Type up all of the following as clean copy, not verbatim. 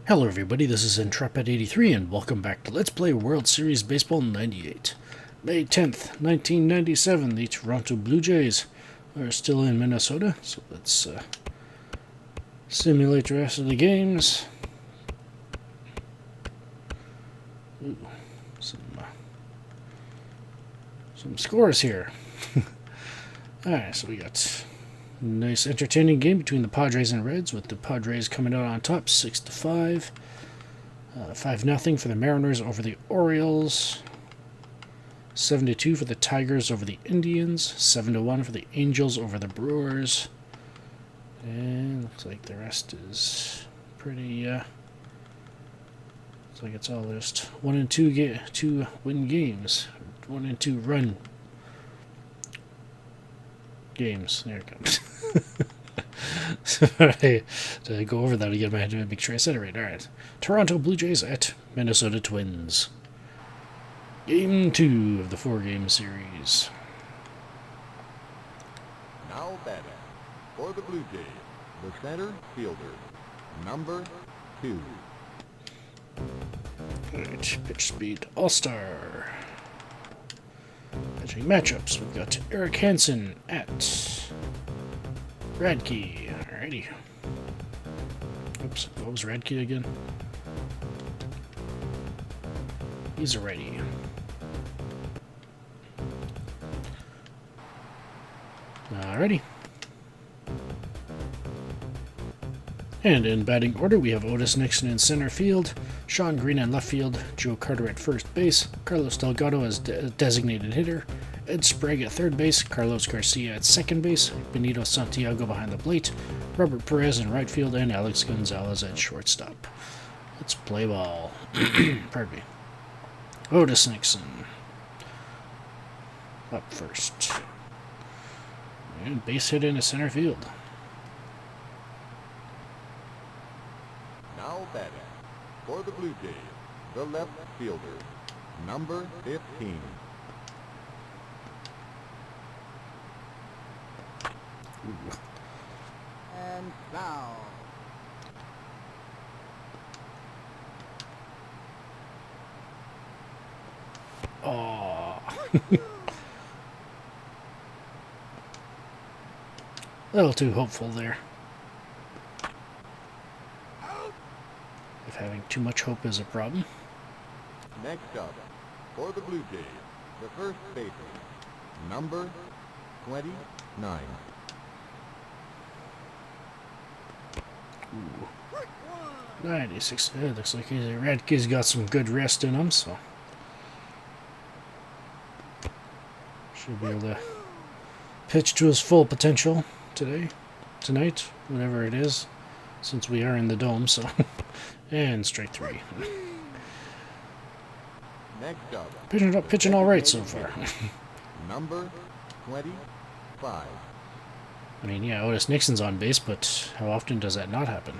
Hello everybody, this is Intrepid83 and welcome back to Let's Play World Series Baseball 98. May 10th, 1997, the Toronto Blue Jays are still in Minnesota, so let's simulate the rest of the games. Ooh, some scores here. Alright, so we got a nice entertaining game between the Padres and Reds, with the Padres coming out on top 6-5. 5-0 for the Mariners over the Orioles. 7-2 for the Tigers over the Indians. 7-1 for the Angels over the Brewers. And looks like the rest is pretty, looks like it's all just 1 and 2 win games. 1 and 2 run games. There it comes. Sorry, to go over that again, I had to make sure I said it right. Alright. Toronto Blue Jays at Minnesota Twins. Game 2 of the 4-game series. Now batting for the Blue Jays, the center fielder, number 2. Alright, pitch speed all-star. Pitching matchups, we've got Eric Hanson at Radke. Alrighty. Oops, what was Radke again? He's a righty. Alrighty. And in batting order, we have Otis Nixon in center field, Sean Green in left field, Joe Carter at first base, Carlos Delgado as designated hitter, Ed Sprague at third base, Carlos Garcia at second base, Benito Santiago behind the plate, Robert Perez in right field, and Alex Gonzalez at shortstop. Let's play ball. Pardon me. Otis Nixon up first. And base hit into center field. Now batting for the Blue Jays, the left fielder, number 15. Ooh. And foul. Oh. A little too hopeful there. If having too much hope is a problem. Next up, for the Blue Jays, the first baseman, number 29. Ooh. 96. It looks like Radke's got some good rest in him, so should be able to pitch to his full potential tonight, whatever it is, since we are in the dome. So, and strike 3. Next up, Pitching all right so far. number 25. I mean, yeah, Otis Nixon's on base, but how often does that not happen?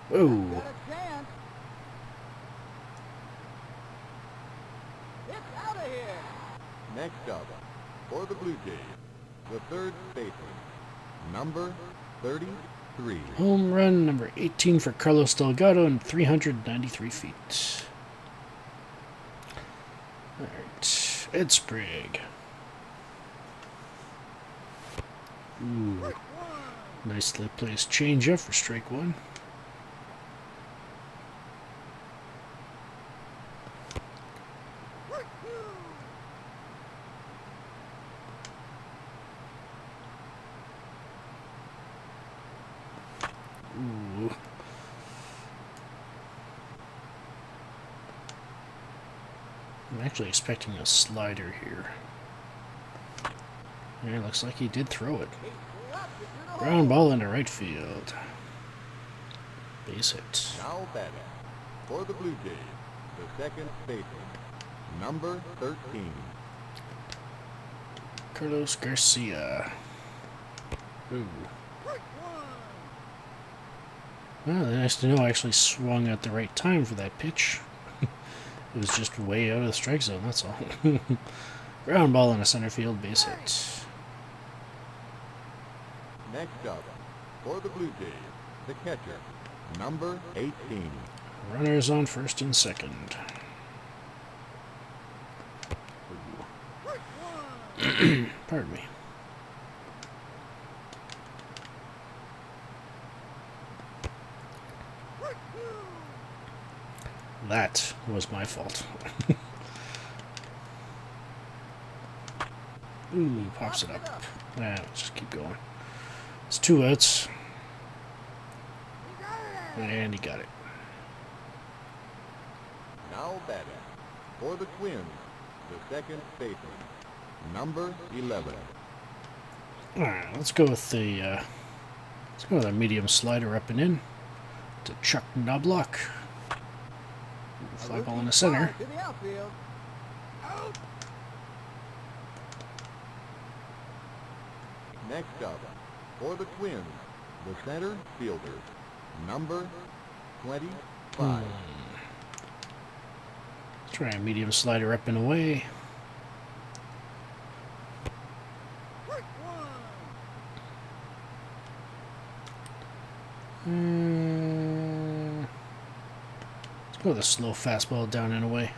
Whoa. Next up, for the Blue Jays, the third baseman, number 33. Home run number 18 for Carlos Delgado and 393 feet. Alright, Ed Sprague. Ooh. Nicely placed changeup for strike 1. Ooh. I'm actually expecting a slider here. Yeah, looks like he did throw it. Ground ball into right field. Base hit. Now batting for the Blue Jays, the second baseman, number 13. Carlos Garcia. Ooh. Well, nice to know I actually swung at the right time for that pitch. It was just way out of the strike zone, that's all. Ground ball in a center field base hit. Next up, for the Blue Jays, the catcher, number 18. Runners on first and second. Pardon me. That was my fault. Ooh, pops it up. Let's just keep going. It's 2 outs. And he got it. Now batting, for the Twins, the second baseman, number 11. Alright, let's go with a medium slider up and in to Chuck Knobloch. Fly ball in the center. To the outfield. Out. Next up, for the Twins, the center fielder, number 25. Let's try a medium slider up and away. Let's go with a slow fastball down and away.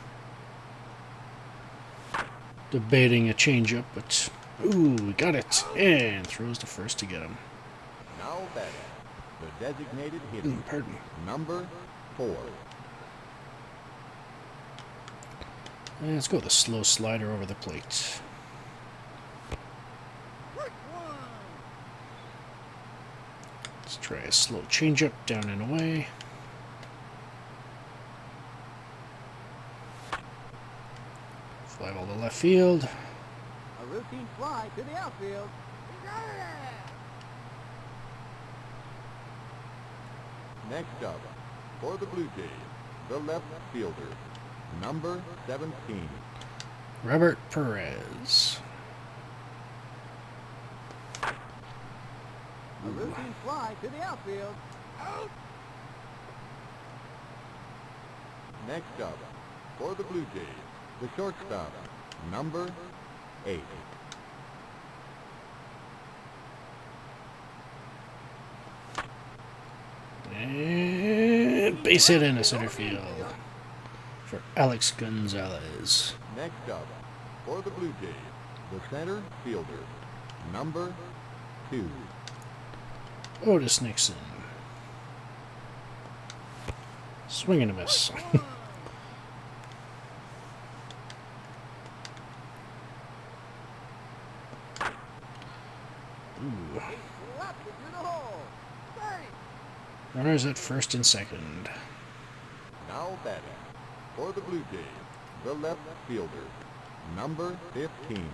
Debating a changeup, but ooh, we got it. And throws to first to get him. Now batting, the designated hitter, Pardon me. number 4. And let's go with a slow slider over the plate. Let's try a slow changeup down and away. Fly ball to left field. A routine fly to the outfield. Next up, for the Blue Jays, the left fielder, number 17. Robert Perez. A routine fly to the outfield. Out. Next up, for the Blue Jays, the shortstop, number 8. And base hit into center field for Alex Gonzalez. Next up, for the Blue Jays, the center fielder, number 2. Otis Nixon. Swing and a miss. Ooh. Runners at first and second. Now batting, for the Blue Jays, the left fielder, number 15.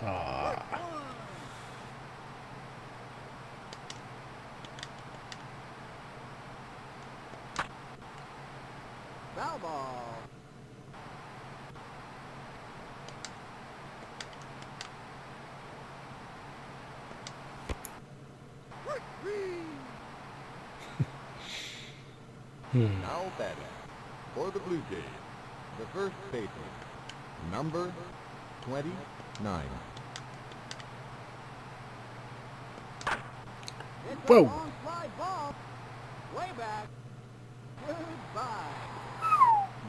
Ah. Foul ball. Now batting, for the Blue Jays, the first baseman, number 29. Whoa. Long slide ball. Way back. Goodbye.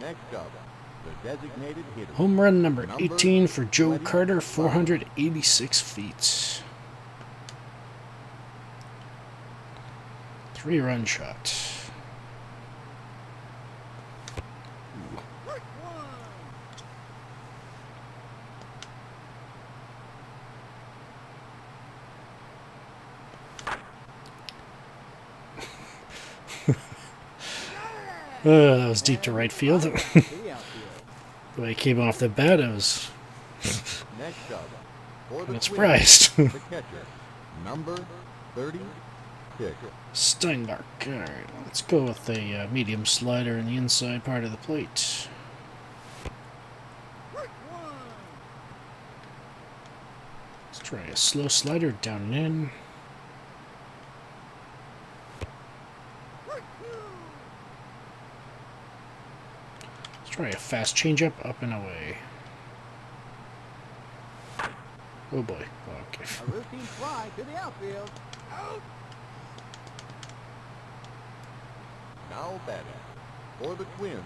Next up, the designated hitter. Home run number 18 for Joe Carter, 486 feet. 3-run shot. That was deep to right field. The way it came off the bat, I was Next up, for the not surprised. Twins, the catcher, number 36. Steinbach. Alright, let's go with a medium slider in the inside part of the plate. Let's try a slow slider down and in. Try a fast changeup, up and away. Oh boy. Okay. A routine fly to the outfield. Out. Now batting for the Twins,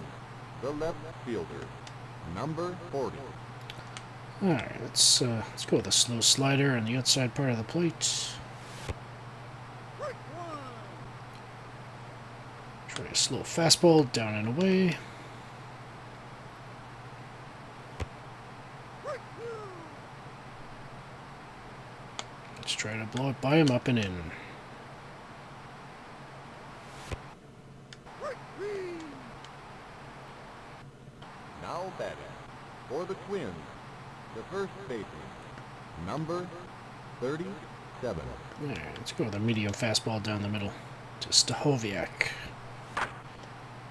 the left fielder, number 40. Alright, let's go with a slow slider on the outside part of the plate. Try a slow fastball, down and away. Let's try to blow it by him, up and in. Now batting for the Twins, the first baseman, number 37. Alright, let's go with a medium fastball down the middle to Stahoviak.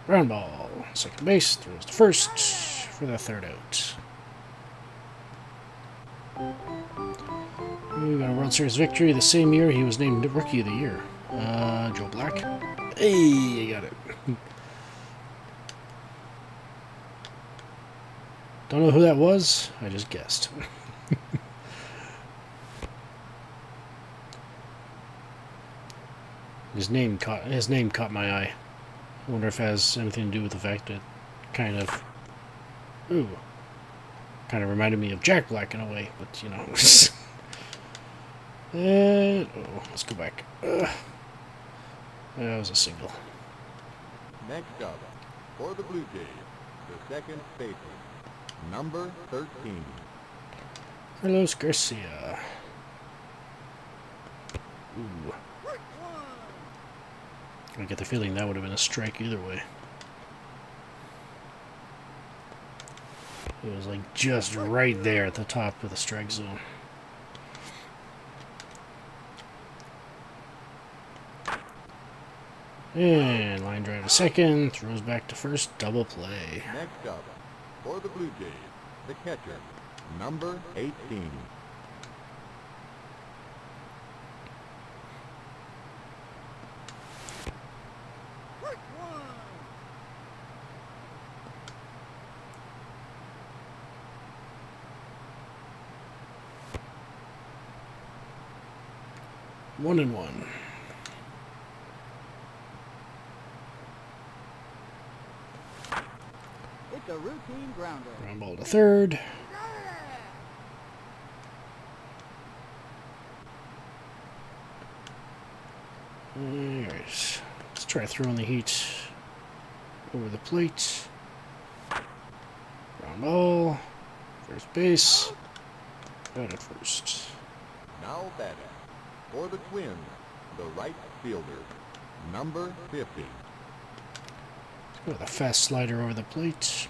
Ground ball. Second base, throws to first for the third out. We got a World Series victory the same year he was named Rookie of the Year. Joe Black. Hey, you got it. Don't know who that was. I just guessed. His name caught my eye. I wonder if it has anything to do with the fact that kind of reminded me of Jack Black in a way, but you know. Let's go back. That was a single. Next up, for the Blue Jays, the second baseman, number 13. Carlos Garcia. Ooh. I get the feeling that would have been a strike either way. It was like just right there at the top of the strike zone. And line drive to second, throws back to first, double play. Next up, for the Blue Jays, the catcher, number 18. One and one. It's a routine grounder. Ground ball to third. Alright. Let's try throwing the heat over the plate. Ground ball. First base. Out at first. Now batting for the Twins, the right fielder, number 50. Let's go with a fast slider over the plate.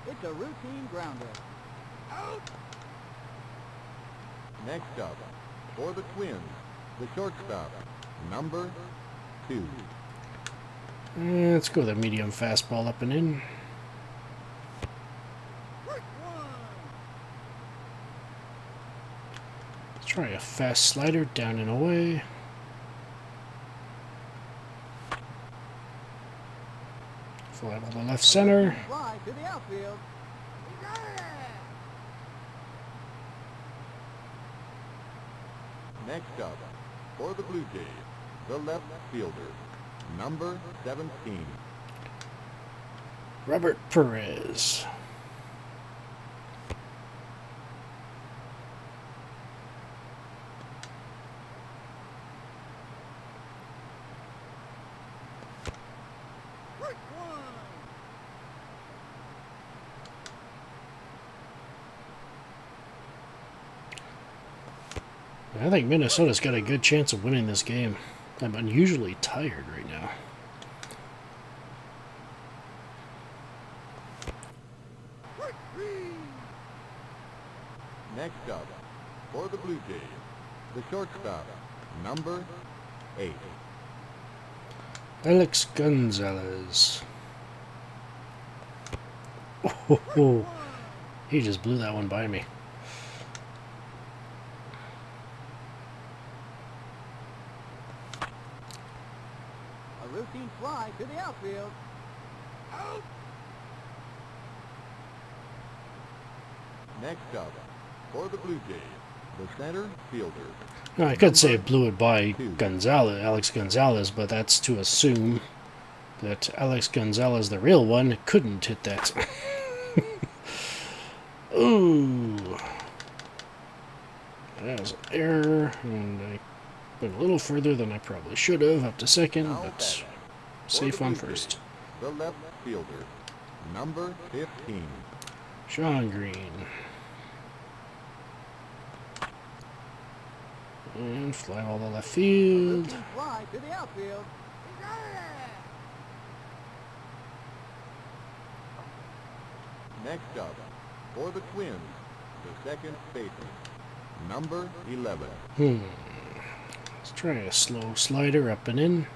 It's a routine grounder. Out. Next up, for the Twins, the shortstop, number 2. Let's go with a medium fastball up and in. Let's try a fast slider down and away. Fly ball to left center. Fly to the outfield. Next up, for the Blue Jays, the left fielder, number 17. Robert Perez. I think Minnesota's got a good chance of winning this game. I'm unusually tired right now. Next up, for the Blue Jays, the shortstop, number 8. Alex Gonzalez. Oh, he just blew that one by me. A routine fly to the outfield. Next up, for the Blue Jays, the center fielder. Now, I could say blew it by Gonzalez, Alex Gonzalez, but that's to assume that Alex Gonzalez, the real one, couldn't hit that. Ooh. That was an error, and I went a little further than I probably should have, up to second, but safe on first. The left fielder, number 15. Sean Green. And fly all the left field. Fly to the outfield. Next up, for the Twins, the second baseman, number 11. Let's try a slow slider up and in.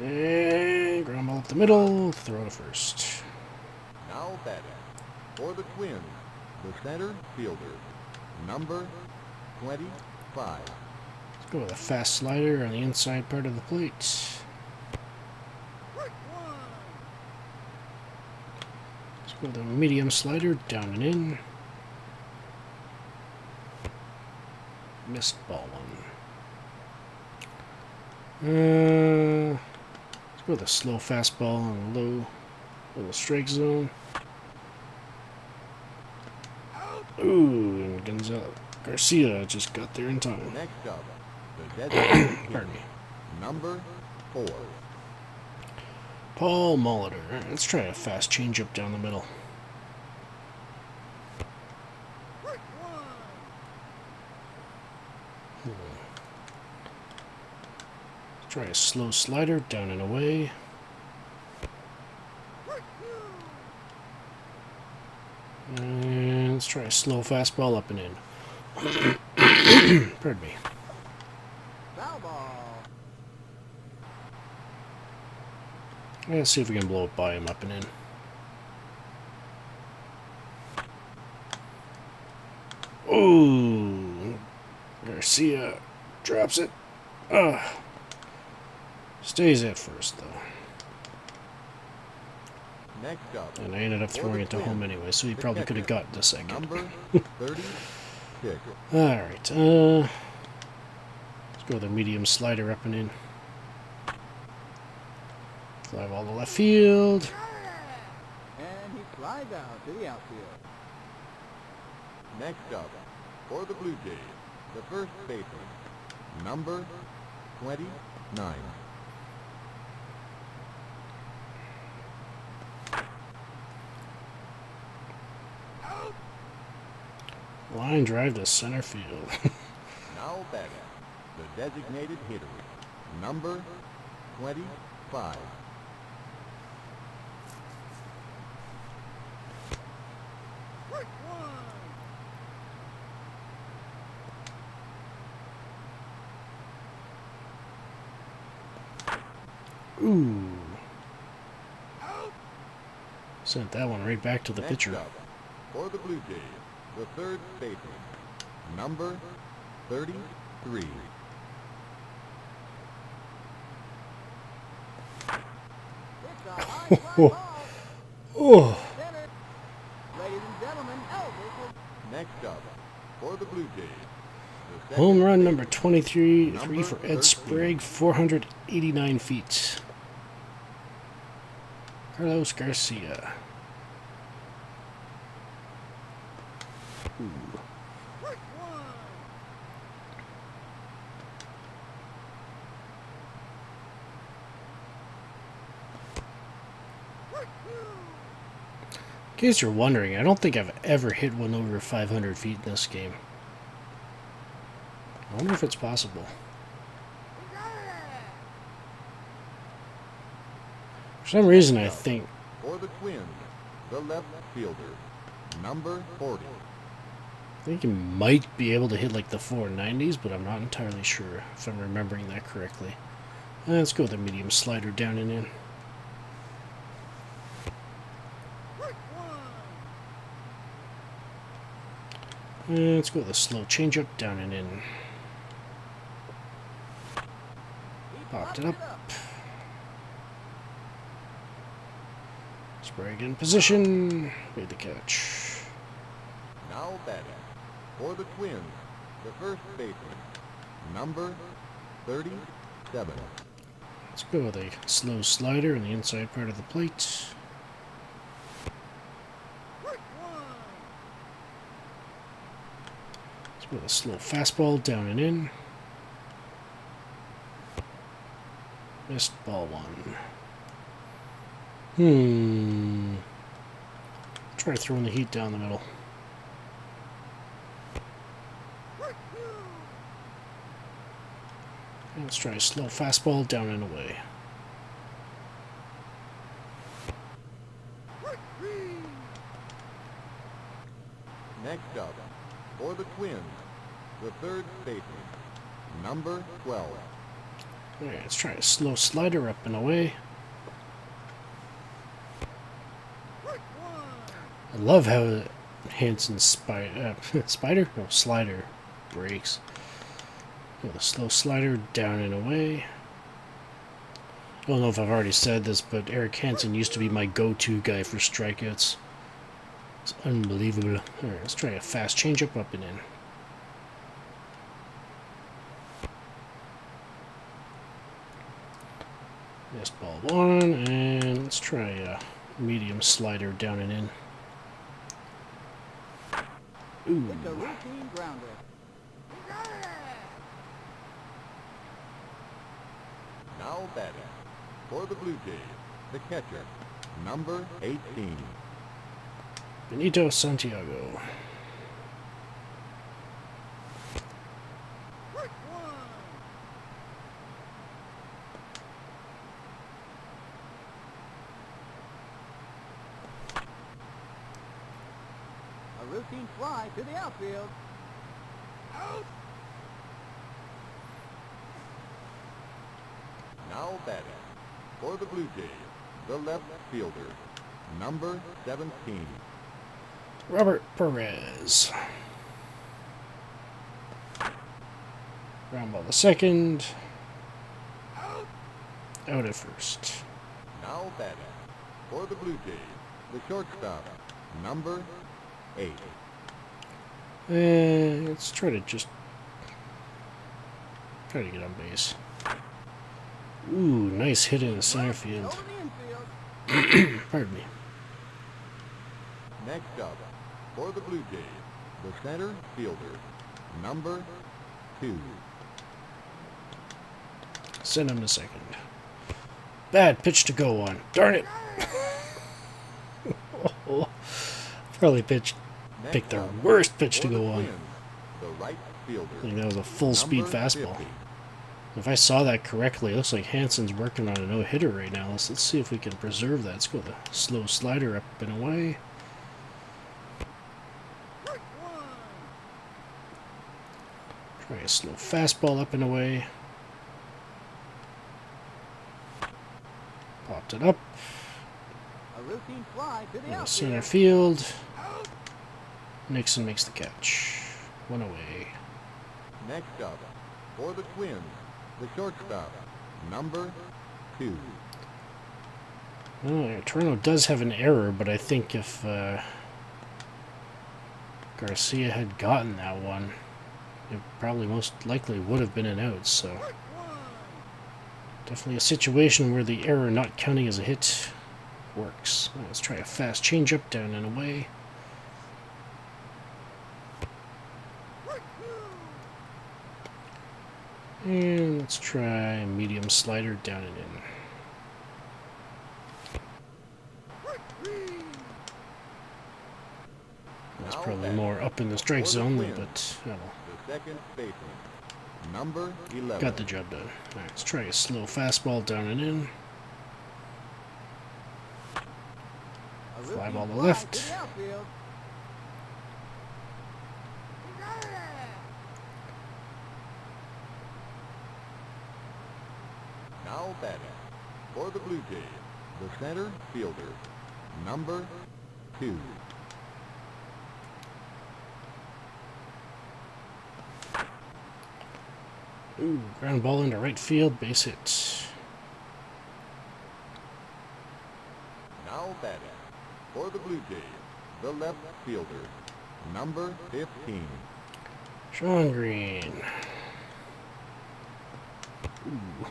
And ground ball up the middle, throw to first. Now batting, for the Twins, the center fielder, number 25. Let's go with a fast slider on the inside part of the plate. Let's go with a medium slider down and in. Missed ball one. Let's go with a slow fastball on a low little strike zone. Ooh, and Garcia just got there in time. Next up, the designated Pardon me. number 4. Paul Molitor. Let's try a fast changeup down the middle. Let's try a slow slider down and away. And let's try a slow fastball up and in. Pardon me. Foul ball. Let's see if we can blow it by him up and in. Ooh, Garcia drops it. Stays at first though. Next up, And I ended up throwing it to home anyway, so he probably could have gotten the second. number 36. Alright, let's go with a medium slider up and in. Fly ball to left field. And he flies out to the outfield. Next up, for the Blue Jays, the first baseman, number 29. Line drive to center field. Now batting, the designated hitter, number 25. Ooh. Sent that one right back to the Next pitcher. up, for the Blue Jays, the third baseman, number 33. It's a high fly ball. Oh. Center. Ladies and gentlemen, Elvis. Next up, for the Blue Jays, the Home second run baseman, number 23 Number for Ed 13. Sprague, 489 feet. Carlos Garcia. Ooh. In case you're wondering, I don't think I've ever hit one over 500 feet in this game. I wonder if it's possible. For some reason, I think... For the Twins, the left fielder, number 40. I think you might be able to hit like the 490s, but I'm not entirely sure if I'm remembering that correctly. Let's go with a medium slider down and in. Let's go with a slow changeup down and in. He Popped it up. Sprague in position. Made the catch. Now batting for the Twins, the first baseman, number 37. Let's go with a slow slider in the inside part of the plate. Let's go with a slow fastball down and in. Missed ball one. Try throwing the heat down the middle. And let's try a slow fastball down and away. Next up, for the Twins, the third baseman, number 12. Alright, let's try a slow slider up and away. I love how Hanson's spider? No, slider breaks. With a slow slider down and away. I don't know if I've already said this, but Eric Hanson used to be my go-to guy for strikeouts. It's unbelievable. Alright, let's try a fast changeup up and in. Missed ball one, and let's try a medium slider down and in. Ooh. It's a routine grounder. Now batting for the Blue Jays, the catcher, number 18. Benito Santiago. A routine fly to the outfield. Out. Now batting for the Blue Jays, the left fielder, number 17. Robert Perez. Ground ball to second. Out at first. Now batting for the Blue Jays, the shortstop, number 8. Let's try to get on base. Ooh, nice hit in the center field. Over the infield. Pardon me. Next up for the Blue Jays, the center fielder, number 2. Send him to second. Bad pitch to go on. Darn it! Probably picked the worst pitch to For the go on. Twins, the right fielder, I think that was a full-speed number fastball. 50. If I saw that correctly, it looks like Hanson's working on a no-hitter right now. Let's see if we can preserve that. Let's go with a slow slider up and away. Try a slow fastball up and away. Popped it up. A routine fly to the In the outfield. center field. Nixon makes the catch. One away. Next up for the Twins, the shortstop, number 2. Well, Toronto does have an error, but I think if Garcia had gotten that one, it probably most likely would have been an out. So definitely a situation where the error not counting as a hit works. Well, let's try a fast changeup down and away. And let's try a medium slider down and in. That's Now probably batting more up in the strike for the zone, Twins, but oh well. the second baseman, number 11. Got the job done. Alright, let's try a slow fastball down and in. A Fly routine ball to fly left. to the outfield. Now batting for the Blue Jays, the center fielder, number 2. Ooh, ground ball into right field, base hit. Now batting for the Blue Jays, the left fielder, number 15. Sean Green. Ooh.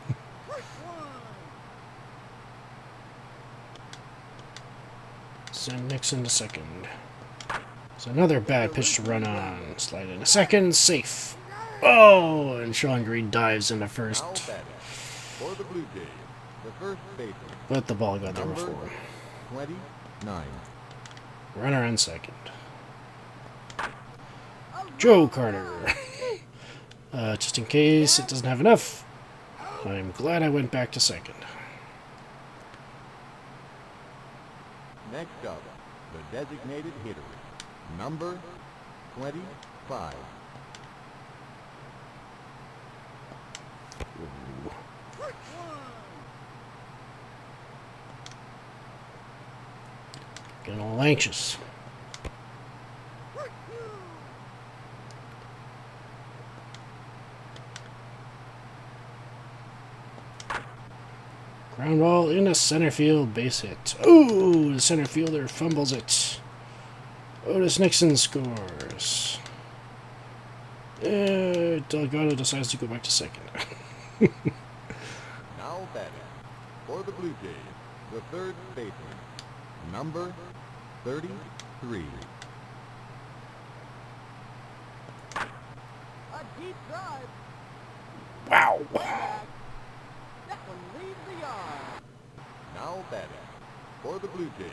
Send Nixon to second. It's another bad pitch to run on. Slide into second, safe. Oh, and Sean Green dives into first. Now batting for the Blue Jays, the first baseman, But the ball got there number before him. 29. Runner on second. Joe Carter. Just in case it doesn't have enough, I'm glad I went back to second. Next up, the designated hitter, number 25. Getting a little anxious. Ground ball into center field, base hit. Ooh, the center fielder fumbles it. Otis Nixon scores. Delgado decides to go back to second. Now batting for the Blue Jays, the third baseman, number 33. A deep drive. Wow. That one leaves the yard. Now batting for the Blue Jays,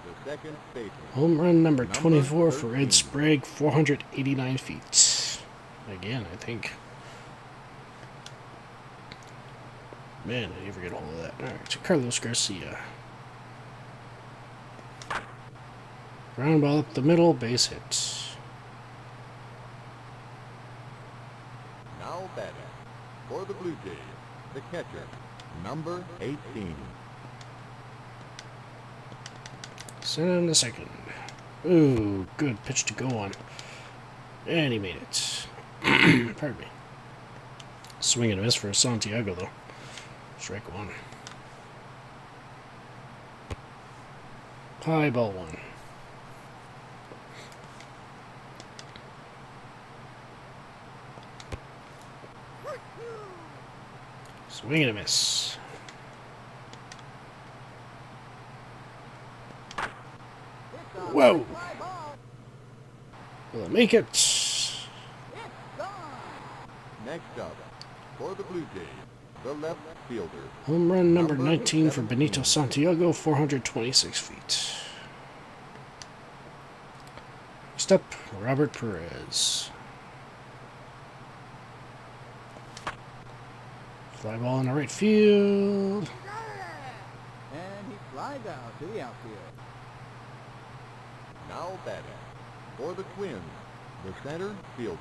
the second baseman, Home run number Number 24 for 13. Ed Sprague, 489 feet. Again, I think. Man, I never get a hold of that. Alright, so Carlos Garcia. Ground ball up the middle, base hit. now batting for the Blue Jays, the catcher, number 18. Send him to second. Ooh, good pitch to go on. And he made it. Pardon me. Swing and a miss for Santiago, though. Strike one. High ball one. Swing and a miss. It's a Whoa. fly ball. Will it make it? It's gone. Next up for the Blue Jays, the left fielder, Home run number Number 19 for 17. Benito Santiago, 426 feet. Next up, Robert Perez. Fly ball in the right field. And he flies out to the outfield. now batting for the Twins, the center fielder,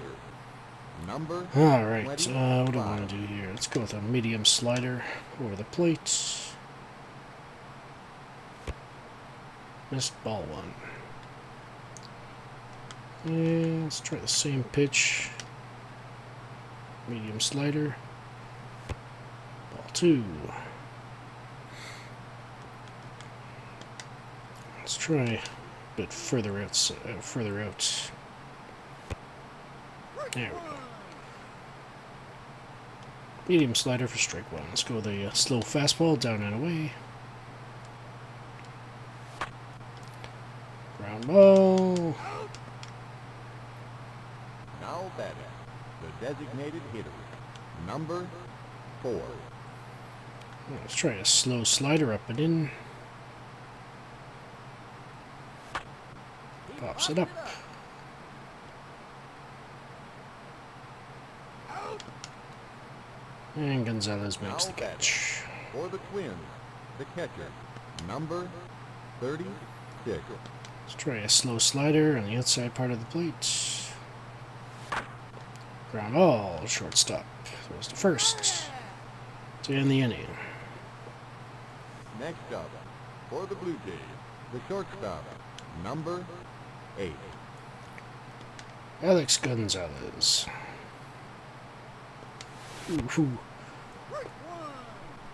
number Alright, what do I 25. want to do here? Let's go with a medium slider over the plate. Missed ball one. And let's try the same pitch. Medium slider. Ball two. Let's try a bit further out. Further out. There we go. Medium slider for strike one. Let's go with a slow fastball down and away. Ground ball. now batting the designated hitter, number 4. Let's try a slow slider up and in. He Pops it up. And Gonzalez makes the Now batting catch. for the Twins, the catcher, number 36. Let's try a slow slider on the outside part of the plate. Ground ball, shortstop. Throws to first. To end the inning. Next up for the Blue Jays, the shortstop, number 8. Alex Gonzalez. Ooh.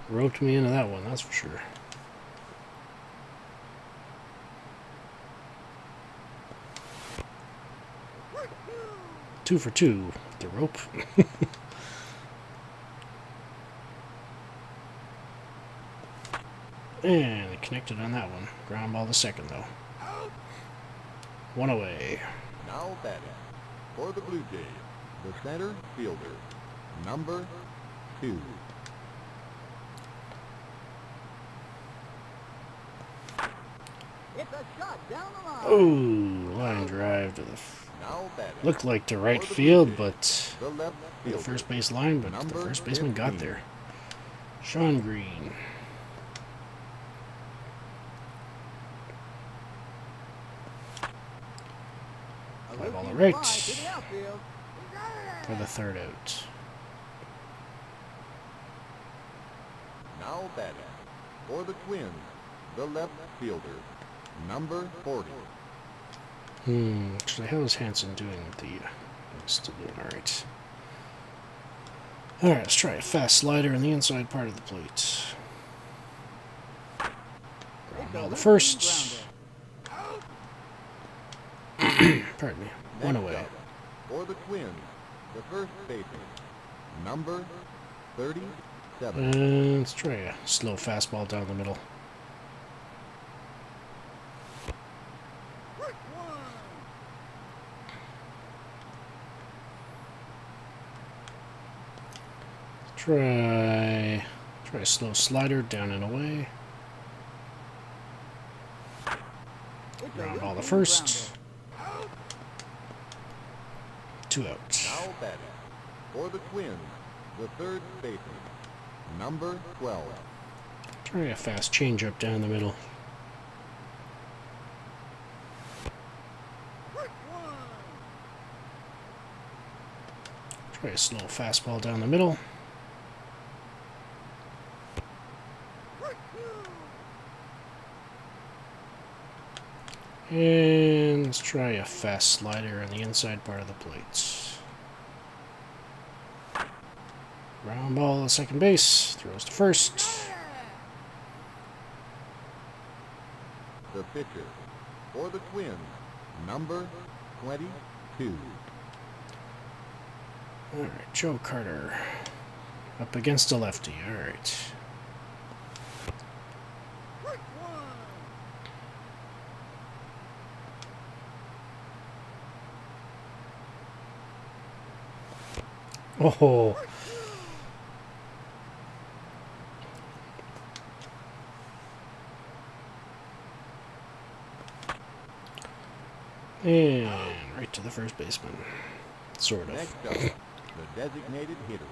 Roped me into that one, that's for sure. Two for two with the rope. And it connected on that one. Ground ball the second, though. One away. Now batting for the Blue Jays, the center fielder, number 2. It's a shot down the line. Oh, line drive to the... Now batting Looked like to right for the Blue field, Jays, but... the left The fielder, first base line, but the number first baseman got 15. there. Sean Green. A Fly ball to routine right. fly to the outfield. For the third out. Now batting for the Twins, the left fielder, number 40. Actually, how is Hanson doing with the... Still doing alright. Alright, let's try a fast slider in the inside part of the plate. Ground ball the first. Pardon me. One Next away. up, for the Twins, the first baseman, number 37. And let's try a slow fastball down the middle. Try a slow slider down and away. Ground ball the first. 2 outs. Now batting for the Twins, the third baseman, number 12. Try a fast changeup down the middle. Try a slow fastball down the middle. And let's try a fast slider on the inside part of the plate. Ground ball at second base. Throws to first. The pitcher for the Twins, number 22. Alright, Joe Carter. Up against a lefty. Alright. Oh. And right to the first baseman. Sort of. Next up, the designated hitter,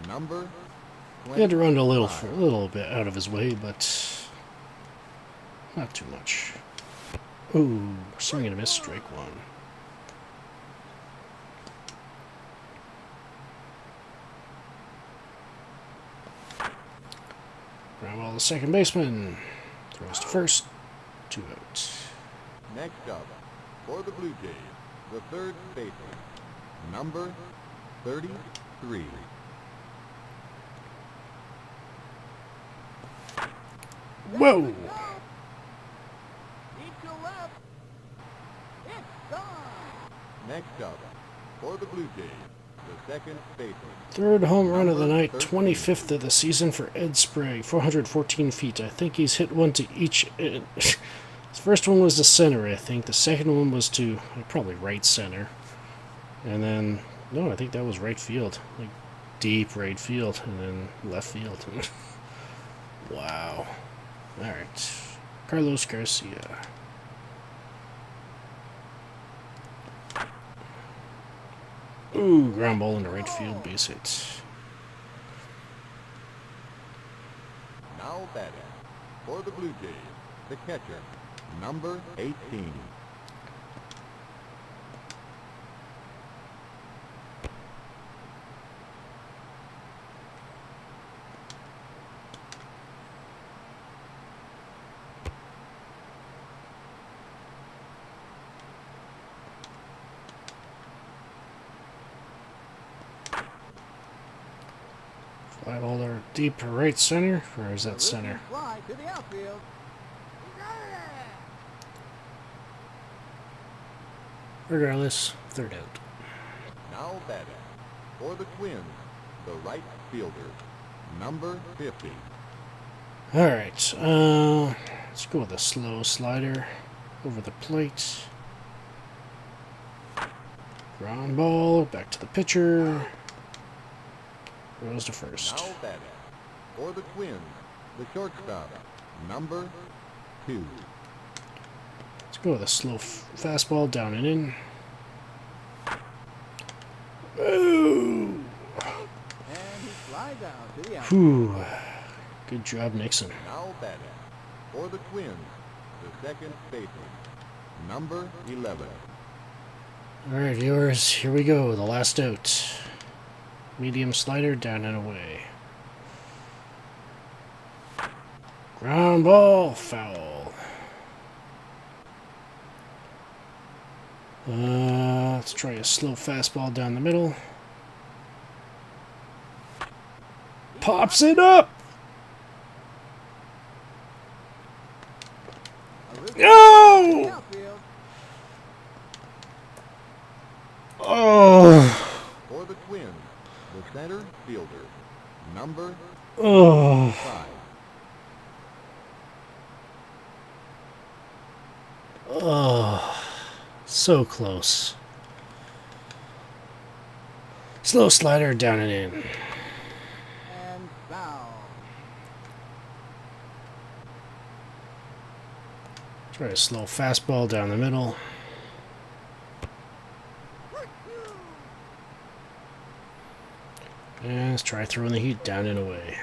number He had to run a little 25. bit out of his way, but not too much. Ooh, swing and a miss, strike one. Ground ball to second baseman. Throws to first. 2 outs. Next up, for the Blue Jays, the third baseman, number 33. Whoa! Deep to left. It's gone. Next up, for the Blue Jays, the second baseman, Third home run of the Number night, 13. 25th of the season for Ed Sprague, 414 feet. I think he's hit one to each. His first one was to center, I think. The second one was to probably right center. And then, no, I think that was right field. Like, deep right field. And then left field. Wow. Alright. Carlos Garcia. Ooh, ground ball into right field, base hit. now batting for the Blue Jays, the catcher, number 18. Fly ball to deep right center, or is that A center? routine fly to the outfield. Regardless, third out. Now batting for the Twins, the right fielder, number 50. Alright, let's go with a slow slider over the plate. Ground ball, back to the pitcher. Goes to first. Now batting for the Twins, the shortstop, number 2. Let's go with a slow fastball down and in. Ooh! And he flies out to the outfield. Whew. Good job, Nixon. Now batting for the Twins, the second baseman, number 11. Alright, viewers, here we go. The last out. Medium slider down and away. Ground ball, foul. Let's try a slow fastball down the middle. Pops it up! A routine No! to the outfield. Oh! For the Twins, the center fielder, number Oh! 5. Oh! So close. Slow slider down and in. And foul. Try a slow fastball down the middle. And let's try throwing the heat down and away.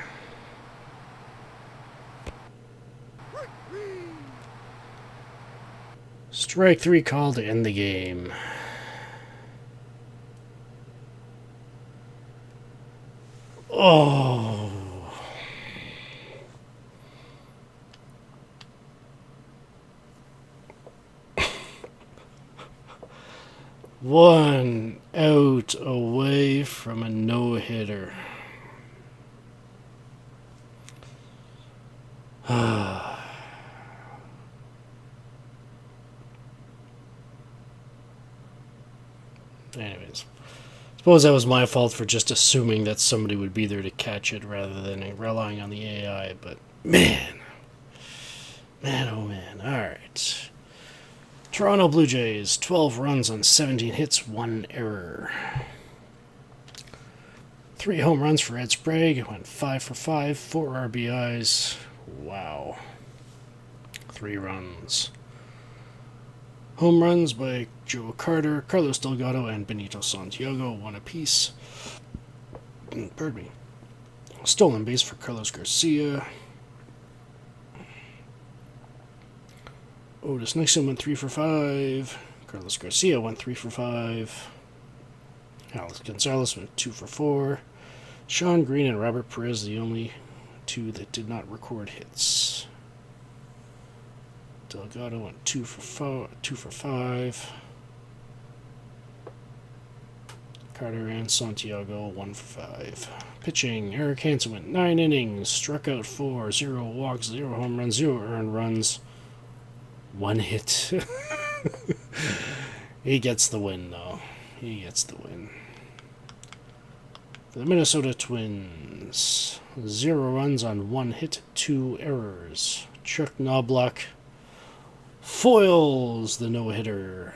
Strike 3 call to end the game. Oh. One out away from a no-hitter. Anyways, suppose that was my fault for just assuming that somebody would be there to catch it rather than relying on the AI, but man, oh man. Alright. Toronto Blue Jays, 12 runs on 17 hits, 1 error. 3 home runs for Ed Sprague, went 5 for 5, 4 RBIs. Wow. 3 runs. Home runs by Joe Carter, Carlos Delgado, and Benito Santiago, 1 apiece. Pardon me. Stolen base for Carlos Garcia. Otis Nixon went 3 for 5. Carlos Garcia went 3 for 5. Alex Gonzalez went 2 for 4. Sean Green and Robert Perez, the only 2 that did not record hits. Delgado went 2 for 5. Carter and Santiago 1 for 5. Pitching, Eric Hanson went 9 innings, struck out 4, 0 walks, 0 home runs, 0 earned runs, 1 hit. He gets the win, though. He gets the win. For the Minnesota Twins, 0 runs on 1 hit, 2 errors. Chuck Knobloch foils the no-hitter.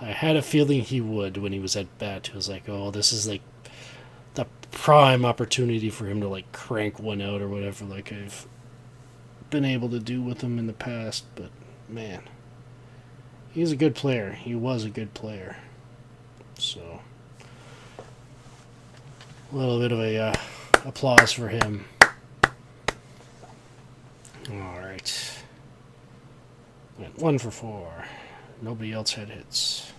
I had a feeling he would when he was at bat. It was like, oh, this is like the prime opportunity for him to like crank one out or whatever, like I've been able to do with him in the past. But man, he's a good player. He was a good player. So a little bit of a applause for him. All right. Went 1 for 4. Nobody else had hits.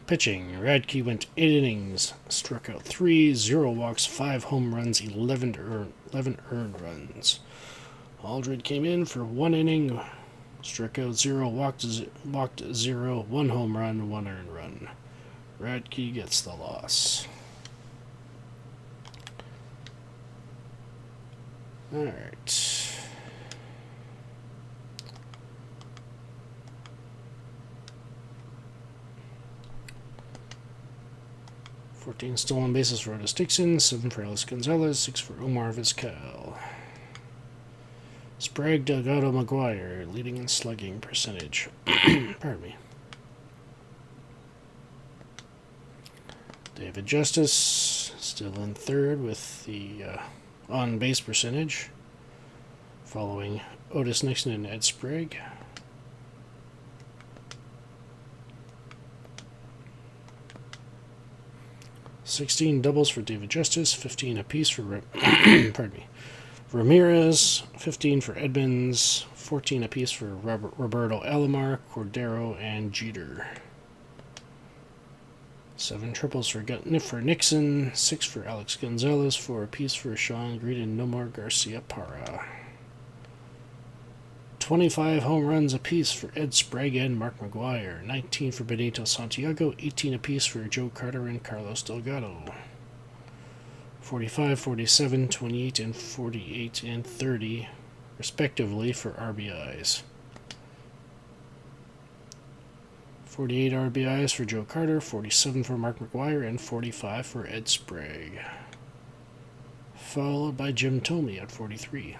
Pitching, Radke went 8 innings, struck out 3, 0 walks, 5 home runs, 11 earned runs. Aldred came in for 1 inning, struck out 0, walked 0, 1 home run, 1 earned run. Radke gets the loss. Alright. "14 stolen bases for Otis Dixon, 7 for Alex Gonzalez, 6 for Omar Vizquel. Sprague, Delgado, Maguire, leading in slugging percentage." Pardon me. David Justice still in third with the on-base percentage, following Otis Nixon and Ed Sprague. "16 doubles for David Justice, 15 apiece for pardon me, Ramirez, 15 for Edmonds, 14 apiece for Roberto Alomar, Cordero, and Jeter. 7 triples for Nixon, 6 for Alex Gonzalez, 4 apiece for Sean Green and Nomar Garcia Parra. 25 home runs apiece for Ed Sprague and Mark McGuire, 19 for Benito Santiago, 18 apiece for Joe Carter and Carlos Delgado. 45, 47, 28, and 48, and 30, respectively, for RBIs. 48 RBIs for Joe Carter, 47 for Mark McGuire, and 45 for Ed Sprague. Followed by Jim Thome at 43.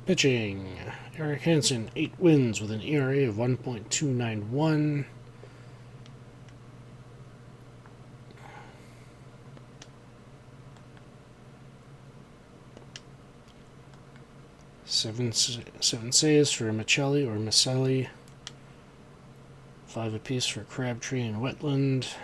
Pitching: Eric Hanson, 8 wins with an ERA of 1.291. Seven saves for Michelli or Maselli. 5 apiece for Crabtree and Wetland.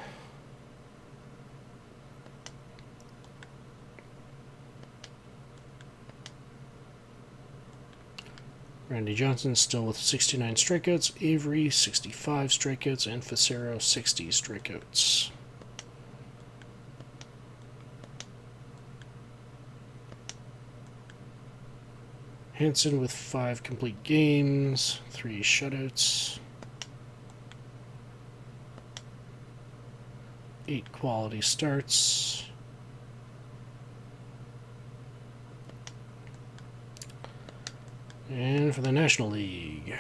Randy Johnson still with 69 strikeouts, Avery 65 strikeouts, and Facero 60 strikeouts. Hanson with 5 complete games, 3 shutouts, 8 quality starts. And for the National League,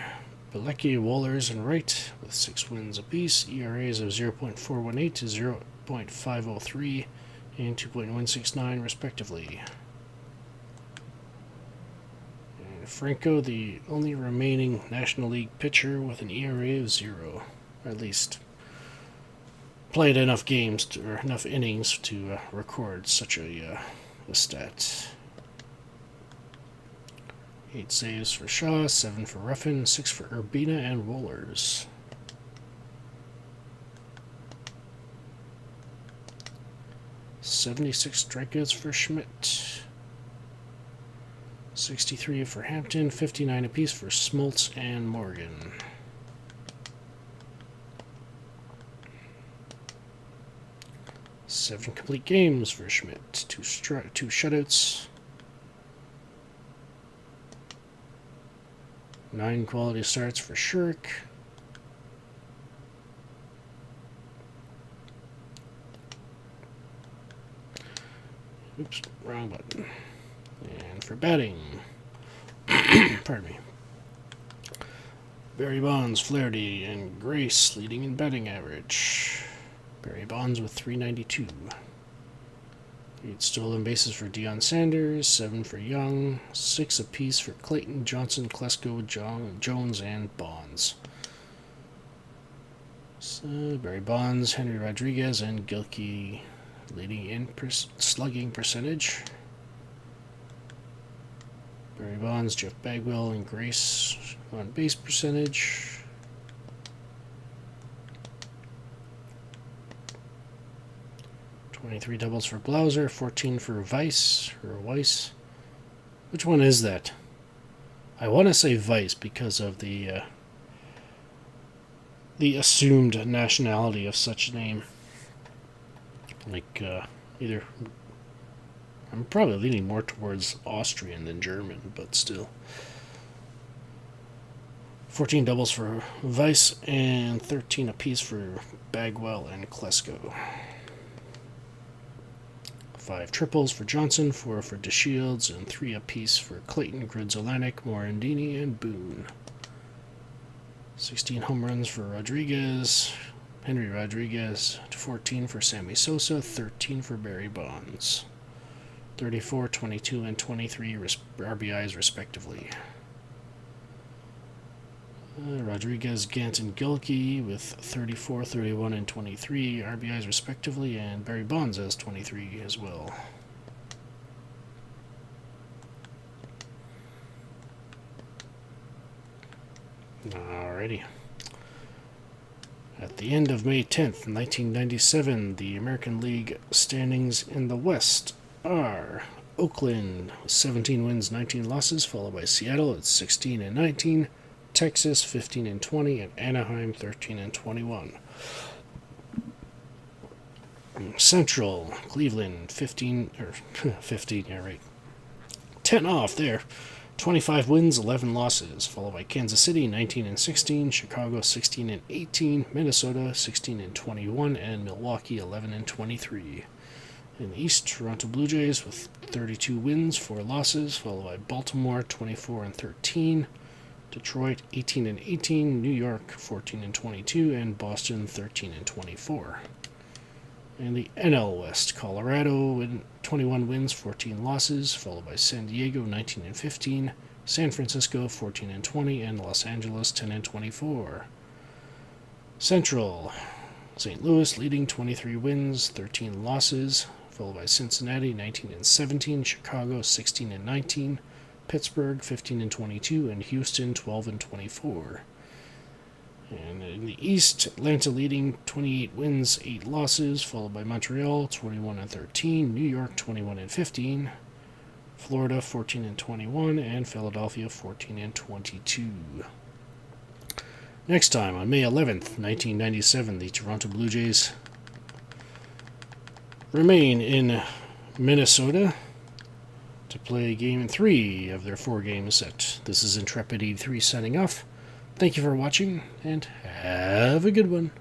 Bilecki, Wohlers, and Wright with 6 wins apiece, ERAs of 0.418 to 0.503 and 2.169 respectively. And Franco, the only remaining National League pitcher with an ERA of 0, or at least played enough games or enough innings to record such a stat. 8 saves for Shaw, 7 for Ruffin, 6 for Urbina and Wohlers. "76 strikeouts for Schmidt. 63 for Hampton, 59 apiece for Smoltz and Morgan. Seven complete games for Schmidt, 2 shutouts. 9 quality starts for Shirk. Oops, wrong button. And for batting, pardon me, Barry Bonds, Flaherty, and Grace leading in batting average. Barry Bonds with 392. 8 stolen bases for Deion Sanders, 7 for Young, 6 apiece for Clayton, Johnson, Klesko, Jones, and Bonds. So Barry Bonds, Henry Rodriguez, and Gilkey leading in slugging percentage. Barry Bonds, Jeff Bagwell, and Grace on base percentage. "23 doubles for Blauser, 14 for Weiss. Which one is that? I want to say Weiss because of the assumed nationality of such name. Like either, I'm probably leaning more towards Austrian than German, but still. 14 doubles for Weiss, and 13 apiece for Bagwell and Klesko. 5 triples for Johnson, 4 for DeShields, and 3 apiece for Clayton, Grudzolanek, Morandini, and Boone. 16 home runs for Rodriguez, Henry Rodriguez, 14 for Sammy Sosa, 13 for Barry Bonds. 34, 22, and 23 RBIs respectively. Rodriguez, Gant, and Gilkey with 34, 31, and 23 RBIs respectively, and Barry Bonds has 23 as well. Alrighty. At the end of May 10th, 1997, the American League standings in the West are Oakland, 17 wins, 19 losses, followed by Seattle at 16 and 19, Texas 15 and 20, and Anaheim 13 and 21. Central, Cleveland 15, 10 off there. 25 wins, 11 losses, followed by Kansas City 19 and 16, Chicago 16 and 18, Minnesota 16 and 21, and Milwaukee 11 and 23. In the East, Toronto Blue Jays with 32 wins, 4 losses, followed by Baltimore 24 and 13, Detroit 18 and 18, New York 14 and 22, and Boston 13 and 24. In the NL West, Colorado 21 wins, 14 losses, followed by San Diego 19 and 15, San Francisco 14 and 20, and Los Angeles 10 and 24. Central, St. Louis leading 23 wins, 13 losses, followed by Cincinnati 19 and 17, Chicago 16 and 19, Pittsburgh 15 and 22, and Houston 12 and 24. And in the East, Atlanta leading 28 wins, 8 losses, followed by Montreal 21 and 13, New York 21 and 15, Florida 14 and 21, and Philadelphia 14 and 22. Next time, on May 11th, 1997, the Toronto Blue Jays remain in Minnesota to play Game 3 of their 4-game set. This is Intrepid 83 signing off. Thank you for watching, and have a good one.